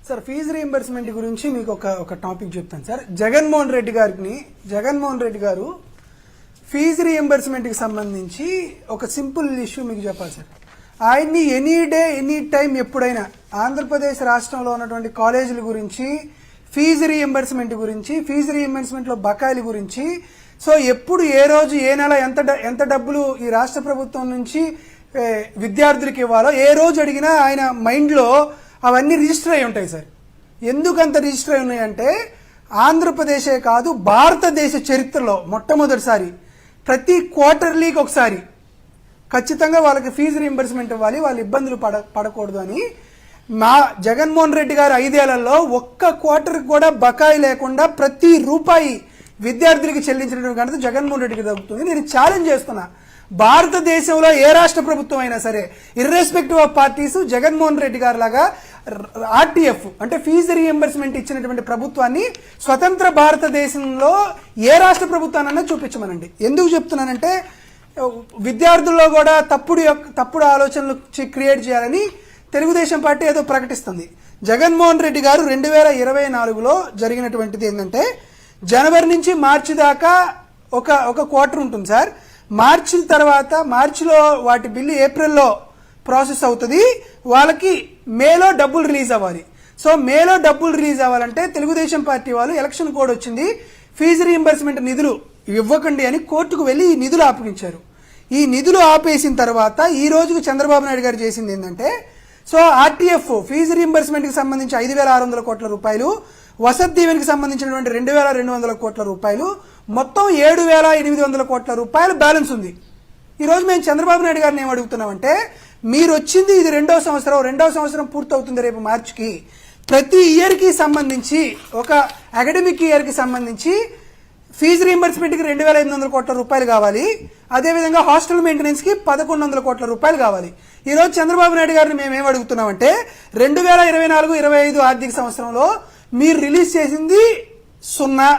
Sir fee reimbursement గురించి మీకు ఒక టాపిక్ చెప్తాను సార్. జగన్మోహన్ రెడ్డి గారు ఫీజు రీయింబర్స్మెంట్ కి సంబంధించి ఒక సింపుల్ ఇష్యూ మీకు చెప్పాలి సార్. ఆయన్ని ఎనీ డే ఎనీ టైం ఎప్పుడైనా ఆంధ్రప్రదేశ్ రాష్ట్రంలో ఉన్నటువంటి కాలేజీల గురించి, ఫీజు రీయింబర్స్మెంట్ గురించి, ఫీజు రీయింబర్స్మెంట్ లో బకాయిల గురించి, సో ఎప్పుడు ఏ రోజు ఏ నెల ఎంత డబ్బులు ఈ రాష్ట్ర ప్రభుత్వం నుంచి విద్యార్థులకు ఇవ్వాలో ఏ రోజు అడిగినా ఆయన మైండ్ లో అవన్నీ రిజిస్టర్ అయి ఉంటాయి సార్. ఎందుకంత రిజిస్టర్ అయి ఉన్నాయంటే ఆంధ్రప్రదేశే కాదు భారతదేశ చరిత్రలో మొట్టమొదటిసారి ప్రతి క్వార్టర్లీకి ఒకసారి ఖచ్చితంగా వాళ్ళకి ఫీజు రీయింబర్స్మెంట్ ఇవ్వాలి, వాళ్ళు ఇబ్బందులు పడకూడదు అని మా జగన్మోహన్ రెడ్డి గారు 5 ఏళ్లలో ఒక్క క్వార్టర్ కూడా బకాయి లేకుండా ప్రతి రూపాయి విద్యార్థులకి చెల్లించిన ఘనత జగన్మోహన్ రెడ్డికి దక్కుతుంది. నేను ఛాలెంజ్ చేస్తున్నా, భారతదేశంలో ఏ రాష్ట్ర ప్రభుత్వం అయినా సరే irrespective of parties Jaganmohan Reddy గారు లాగా ఆర్టీఎఫ్ అంటే ఫీజు రీయింబర్స్మెంట్ ఇచ్చినటువంటి ప్రభుత్వాన్ని స్వతంత్ర భారతదేశంలో ఏ రాష్ట్ర ప్రభుత్వానన్నా చూపించమనండి. ఎందుకు చెప్తున్నానంటే విద్యార్థుల్లో కూడా తప్పుడు ఆలోచనలు క్రియేట్ చేయాలని తెలుగుదేశం పార్టీ ఏదో ప్రకటిస్తుంది. జగన్మోహన్ రెడ్డి గారు 2024లో జరిగినటువంటిది ఏంటంటే జనవరి నుంచి మార్చి దాకా ఒక క్వార్టర్ ఉంటుంది సార్. మార్చి తర్వాత మార్చిలో వాటి బిల్లు ఏప్రిల్లో ప్రాసెస్ అవుతుంది, వాళ్ళకి మేలో డబ్బులు రిలీజ్ అవ్వాలి. సో మేలో డబ్బులు రిలీజ్ అవ్వాలంటే తెలుగుదేశం పార్టీ వాళ్ళు ఎలక్షన్ కోడ్ వచ్చింది, ఫీజు రీయింబర్స్మెంట్ నిధులు ఇవ్వకండి అని కోర్టుకు వెళ్లి ఈ నిధులు ఆపగించారు. ఈ నిధులు ఆపేసిన తర్వాత ఈ రోజుకు చంద్రబాబు నాయుడు గారు చేసింది ఏంటంటే, సో ఆర్టీఎఫ్ ఫీజు రీయింబర్స్మెంట్ కి సంబంధించి 5,600 కోట్ల రూపాయలు, వసతి దీవెనకి సంబంధించినటువంటి 2,200 కోట్ల రూపాయలు, మొత్తం 7,800 కోట్ల రూపాయలు బ్యాలెన్స్ ఉంది. ఈ రోజు మేము చంద్రబాబు నాయుడు గారిని ఏం అడుగుతున్నామంటే, మీరు వచ్చింది ఇది రెండవ సంవత్సరం పూర్తవుతుంది రేపు మార్చికి. ప్రతి ఇయర్ కి సంబంధించి ఒక అకాడమిక్ ఇయర్ కి సంబంధించి ఫీజు రీయింబర్స్మెంట్ కి 2,500 కోట్ల రూపాయలు కావాలి, అదేవిధంగా హాస్టల్ మెయింటెనెన్స్ కి 1,100 కోట్ల రూపాయలు కావాలి. ఈ రోజు చంద్రబాబు నాయుడు గారిని మేము ఏం అడుగుతున్నామంటే 2024-25 ఆర్థిక సంవత్సరంలో మీరు రిలీజ్ చేసింది 0,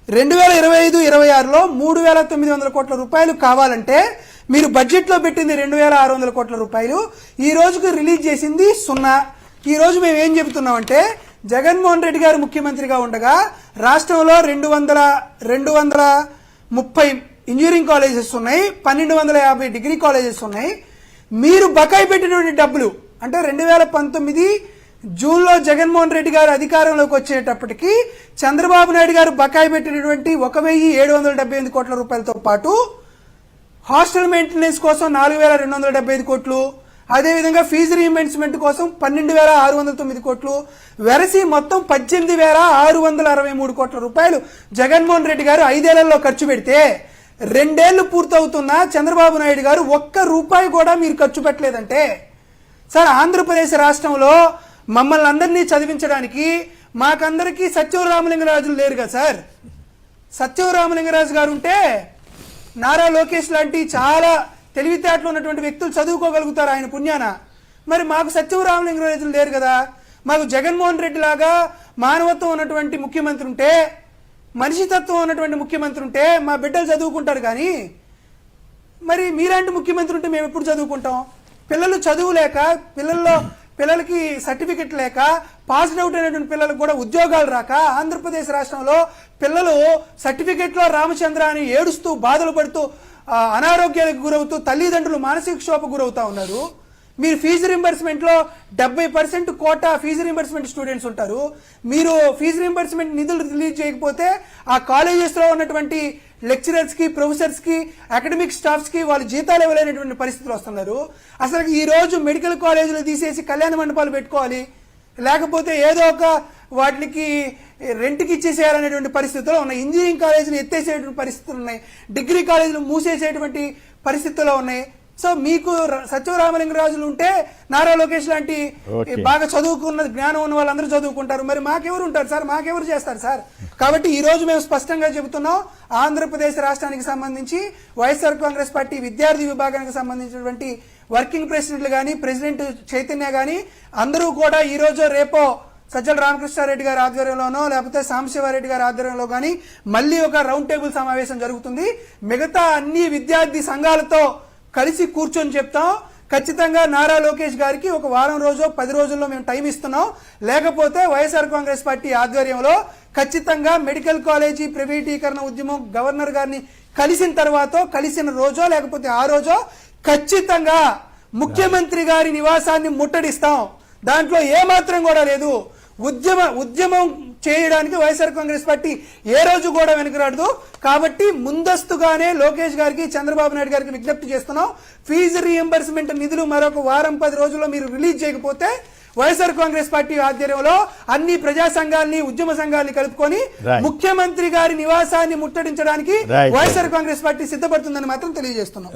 2025-26లో 3,900 కోట్ల రూపాయలు కావాలంటే మీరు బడ్జెట్ లో పెట్టింది 2,600 కోట్ల రూపాయలు, ఈ రోజుకు రిలీజ్ చేసింది 0. ఈ రోజు మేము ఏం చెబుతున్నామంటే జగన్మోహన్ రెడ్డి గారు ముఖ్యమంత్రిగా ఉండగా రాష్ట్రంలో 230 ఇంజనీరింగ్ కాలేజెస్ ఉన్నాయి, 1,250 డిగ్రీ కాలేజెస్ ఉన్నాయి. మీరు బకాయి పెట్టినటువంటి డబ్బులు అంటే 2019 జూన్లో జగన్మోహన్ రెడ్డి గారు అధికారంలోకి వచ్చేటప్పటికి చంద్రబాబు నాయుడు గారు బకాయి పెట్టినటువంటి 1,778 కోట్ల రూపాయలతో పాటు హాస్టల్ మెయింటెనెన్స్ కోసం 4,275 కోట్లు, అదేవిధంగా ఫీజు రీయింబర్స్మెంట్ కోసం 12,609 కోట్లు, వెరసి మొత్తం 18,663 కోట్ల రూపాయలు జగన్మోహన్ రెడ్డి గారు 5 ఏళ్లలో ఖర్చు పెడితే 2 ఏళ్లు పూర్తవుతున్నా చంద్రబాబు నాయుడు గారు ఒక్క రూపాయి కూడా మీరు ఖర్చు పెట్టలేదంటే సార్, ఆంధ్రప్రదేశ్ రాష్ట్రంలో మమ్మల్ని అందరినీ చదివించడానికి మాకందరికీ సత్యం రామలింగరాజులు లేరుగా సార్. సత్యం రామలింగరాజు గారు ఉంటే నారా లోకేష్ లాంటి చాలా తెలివితేటలు ఉన్నటువంటి వ్యక్తులు చదువుకోగలుగుతారు ఆయన పుణ్యాన. మరి మాకు సత్యం రామలింగరాజులు లేరు కదా. మాకు జగన్మోహన్ రెడ్డి లాగా మానవత్వం ఉన్నటువంటి ముఖ్యమంత్రి ఉంటే, మనిషితత్వం ఉన్నటువంటి ముఖ్యమంత్రి ఉంటే మా బిడ్డలు చదువుకుంటారు. కానీ మరి మీలాంటి ముఖ్యమంత్రి ఉంటే మేము ఎప్పుడు చదువుకుంటాం? పిల్లలు చదువు లేక, పిల్లలకి సర్టిఫికెట్ లేక, పాస్డ్ అవుట్ అయినటువంటి పిల్లలకు కూడా ఉద్యోగాలు రాక ఆంధ్రప్రదేశ్ రాష్ట్రంలో పిల్లలు సర్టిఫికెట్లో రామచంద్ర అని ఏడుస్తూ బాధలు పడుతూ అనారోగ్యాలకు గురవుతూ తల్లిదండ్రులు మానసిక క్షోభకు గురవుతా ఉన్నారు. మీరు ఫీజు రీయింబర్స్మెంట్ లో 70% కోటా ఫీజు రీయింబర్స్మెంట్ స్టూడెంట్స్ ఉంటారు. మీరు ఫీజు రీయింబర్స్మెంట్ నిధులు రిలీజ్ చేయకపోతే ఆ కాలేజెస్ లో ఉన్నటువంటి లెక్చరర్స్ కి, ప్రొఫెసర్స్ కి, అకాడమిక్ స్టాఫ్స్ కి వాళ్ళు జీతాలు ఇవ్వలేనటువంటి పరిస్థితులు వస్తున్నారు. అసలు ఈ రోజు మెడికల్ కాలేజీలు తీసేసి కళ్యాణ మండపాలు పెట్టుకోవాలి, లేకపోతే ఏదో ఒక వాటికి రెంట్కి ఇచ్చేసేయాలనేటువంటి పరిస్థితుల్లో ఉన్నాయి. ఇంజనీరింగ్ కాలేజీలు ఎత్తేసేటువంటి పరిస్థితులు ఉన్నాయి, డిగ్రీ కాలేజీలు మూసేసేటువంటి పరిస్థితుల్లో ఉన్నాయి. సో మీకు సత్యం రామలింగరాజులు ఉంటే నారా లోకేష్ లాంటి బాగా చదువుకున్న జ్ఞానం ఉన్న వాళ్ళందరూ చదువుకుంటారు. మరి మాకెవరు ఉంటారు సార్? మాకెవరు చేస్తారు సార్? కాబట్టి ఈ రోజు మేము స్పష్టంగా చెబుతున్నాం, ఆంధ్రప్రదేశ్ రాష్ట్రానికి సంబంధించి వైఎస్ఆర్ కాంగ్రెస్ పార్టీ విద్యార్థి విభాగానికి సంబంధించినటువంటి వర్కింగ్ ప్రెసిడెంట్లు కానీ, ప్రెసిడెంట్ చైతన్య కానీ అందరూ కూడా ఈ రోజు రేపో సజ్జల రామకృష్ణారెడ్డి గారి ఆధ్వర్యంలోనో లేకపోతే సాంబశివారెడ్డి గారి ఆధ్వర్యంలో కానీ మళ్ళీ ఒక రౌండ్ టేబుల్ సమావేశం జరుగుతుంది. మిగతా అన్ని విద్యార్థి సంఘాలతో కలిసి కూర్చొని చెప్తాం, ఖచ్చితంగా నారా లోకేష్ గారికి ఒక వారం రోజు 10 రోజుల్లో మేము టైం ఇస్తున్నాం. లేకపోతే వైఎస్ఆర్ కాంగ్రెస్ పార్టీ ఆధ్వర్యంలో ఖచ్చితంగా మెడికల్ కాలేజీ ప్రైవేటీకరణ ఉద్యమం గవర్నర్ గారిని కలిసిన రోజో లేకపోతే ఆ రోజో ఖచ్చితంగా ముఖ్యమంత్రి గారి నివాసాన్ని ముట్టడిస్తాం. దాంట్లో ఏమాత్రం కూడా లేదు. ఉద్యమం చేయడానికి వైఎస్ఆర్ కాంగ్రెస్ పార్టీ ఏ రోజు కూడా వెనుకరాడదు. కాబట్టి ముందస్తుగానే లోకేష్ గారికి చంద్రబాబు నాయుడు గారికి విజ్ఞప్తి చేస్తున్నాం. ఫీజు రీఎంబర్స్మెంట్ నిధులు మరొక వారం 10 రోజుల్లో మీరు రిలీజ్ చేయకపోతే వైఎస్ఆర్ కాంగ్రెస్ పార్టీ ఆధ్వర్యంలో అన్ని ప్రజా సంఘాలని ఉద్యమ సంఘాలని కలుపుకొని ముఖ్యమంత్రి గారి నివాసాన్ని ముట్టడించడానికి వైఎస్ఆర్ కాంగ్రెస్ పార్టీ సిద్ధపడుతుందని మాత్రం తెలియజేస్తున్నాం.